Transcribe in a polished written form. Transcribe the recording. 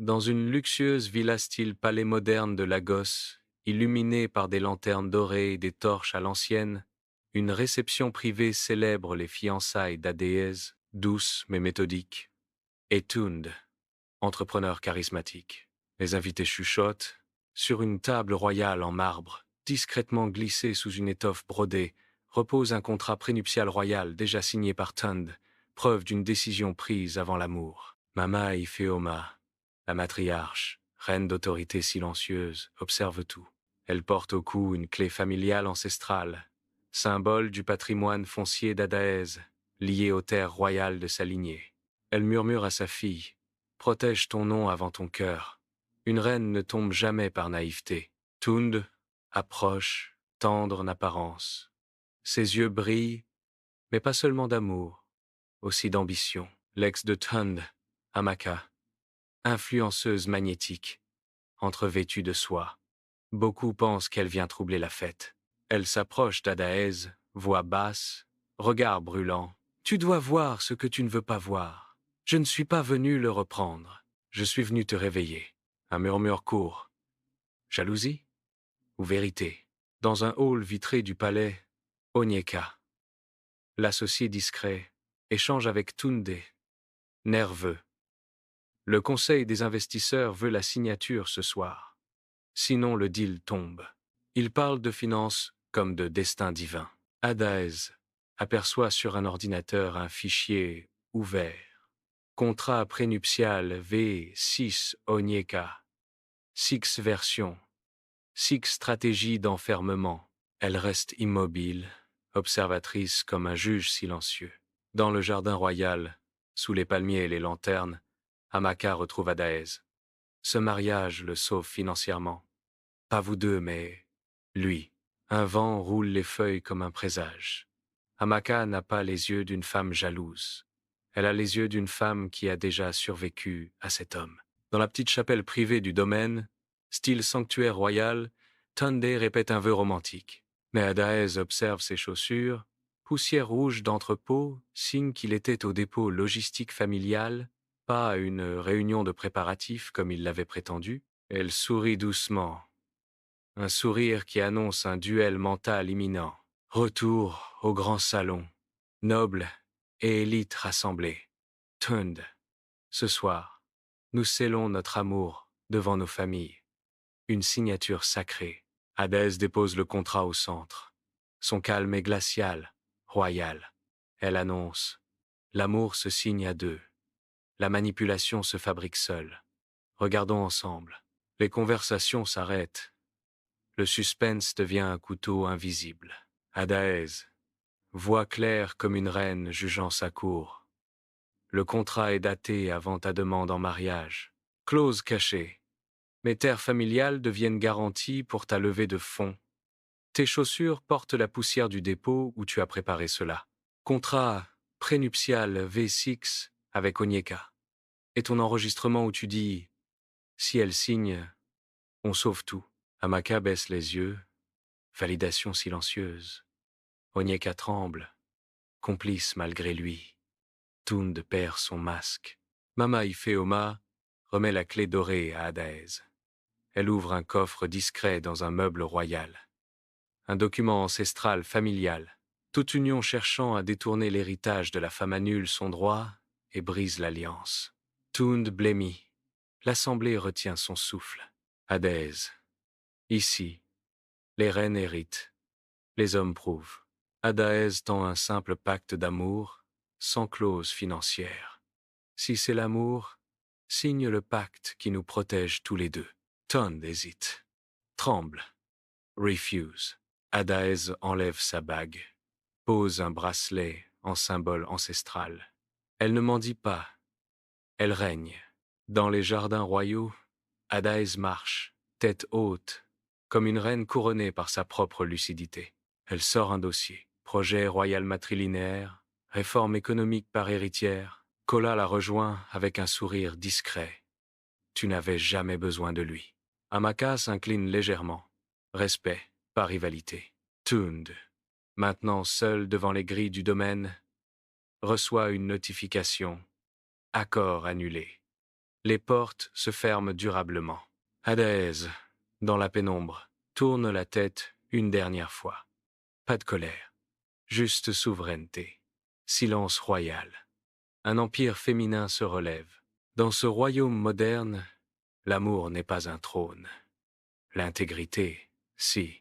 Dans une luxueuse villa style palais moderne de Lagos, illuminée par des lanternes dorées et des torches à l'ancienne, une réception privée célèbre les fiançailles d'Adéez, douce mais méthodique, et Tund, entrepreneur charismatique. Les invités chuchotent. Sur une table royale en marbre, discrètement glissée sous une étoffe brodée, repose un contrat prénuptial royal déjà signé par Tund, preuve d'une décision prise avant l'amour. Mama Ifeoma, la matriarche, reine d'autorité silencieuse, observe tout. Elle porte au cou une clé familiale ancestrale, symbole du patrimoine foncier d'Adaez, lié aux terres royales de sa lignée. Elle murmure à sa fille: « Protège ton nom avant ton cœur. Une reine ne tombe jamais par naïveté. » Tund approche, tendre en apparence. Ses yeux brillent, mais pas seulement d'amour, aussi d'ambition. L'ex de Tund, Amaka, influenceuse magnétique, entrevêtue de soie. Beaucoup pensent qu'elle vient troubler la fête. Elle s'approche d'Adaez, voix basse, regard brûlant. « Tu dois voir ce que tu ne veux pas voir. Je ne suis pas venu le reprendre. Je suis venu te réveiller. » Un murmure court. Jalousie ou vérité? Dans un hall vitré du palais, Onyeka, l'associé discret, échange avec Tunde, nerveux. Le conseil des investisseurs veut la signature ce soir. Sinon le deal tombe. Il parle de finances comme de destin divin. Adaez aperçoit sur un ordinateur un fichier ouvert. Contrat prénuptial V6 Onyeka. 6 versions. 6 stratégies d'enfermement. Elle reste immobile, observatrice comme un juge silencieux. Dans le jardin royal, sous les palmiers et les lanternes, Amaka retrouve Adaez. Ce mariage le sauve financièrement. Pas vous deux, mais lui. Un vent roule les feuilles comme un présage. Amaka n'a pas les yeux d'une femme jalouse. Elle a les yeux d'une femme qui a déjà survécu à cet homme. Dans la petite chapelle privée du domaine, style sanctuaire royal, Tunde répète un vœu romantique. Mais Adaez observe ses chaussures, poussière rouge d'entrepôt, signe qu'il était au dépôt logistique familial, pas à une réunion de préparatifs comme il l'avait prétendu. Elle sourit doucement. Un sourire qui annonce un duel mental imminent. Retour au grand salon. Nobles et élites rassemblées. Tund. Ce soir, nous scellons notre amour devant nos familles. Une signature sacrée. Hadès dépose le contrat au centre. Son calme est glacial, royal. Elle annonce: l'amour se signe à deux. La manipulation se fabrique seule. Regardons ensemble. Les conversations s'arrêtent. Le suspense devient un couteau invisible. Adaez, voix claire comme une reine jugeant sa cour. Le contrat est daté avant ta demande en mariage. Clause cachée. Mes terres familiales deviennent garanties pour ta levée de fonds. Tes chaussures portent la poussière du dépôt où tu as préparé cela. Contrat prénuptial V6 avec Onyeka. Et ton enregistrement où tu dis: si elle signe, on sauve tout. Amaka baisse les yeux. Validation silencieuse. Onyeka tremble, complice malgré lui. Tund perd son masque. Mama Ifeoma remet la clé dorée à Adaez. Elle ouvre un coffre discret dans un meuble royal. Un document ancestral familial. Toute union cherchant à détourner l'héritage de la femme annule son droit et brise l'alliance. Tund blêmit. L'assemblée retient son souffle. Adaez. Ici, les reines héritent. Les hommes prouvent. Adaez tend un simple pacte d'amour, sans clause financière. Si c'est l'amour, signe le pacte qui nous protège tous les deux. Tund hésite. Tremble. Refuse. Adaez enlève sa bague. Pose un bracelet en symbole ancestral. Elle ne mendie pas. Elle règne. Dans les jardins royaux, Adaez marche, tête haute, comme une reine couronnée par sa propre lucidité. Elle sort un dossier. Projet royal matrilinéaire, réforme économique par héritière. Kola la rejoint avec un sourire discret. Tu n'avais jamais besoin de lui. Amaka s'incline légèrement. Respect, pas rivalité. Tund, maintenant seul devant les grilles du domaine, reçoit une notification. Accord annulé. Les portes se ferment durablement. Adaez, dans la pénombre, tourne la tête une dernière fois. Pas de colère, juste souveraineté. Silence royal. Un empire féminin se relève. Dans ce royaume moderne, l'amour n'est pas un trône. L'intégrité, si.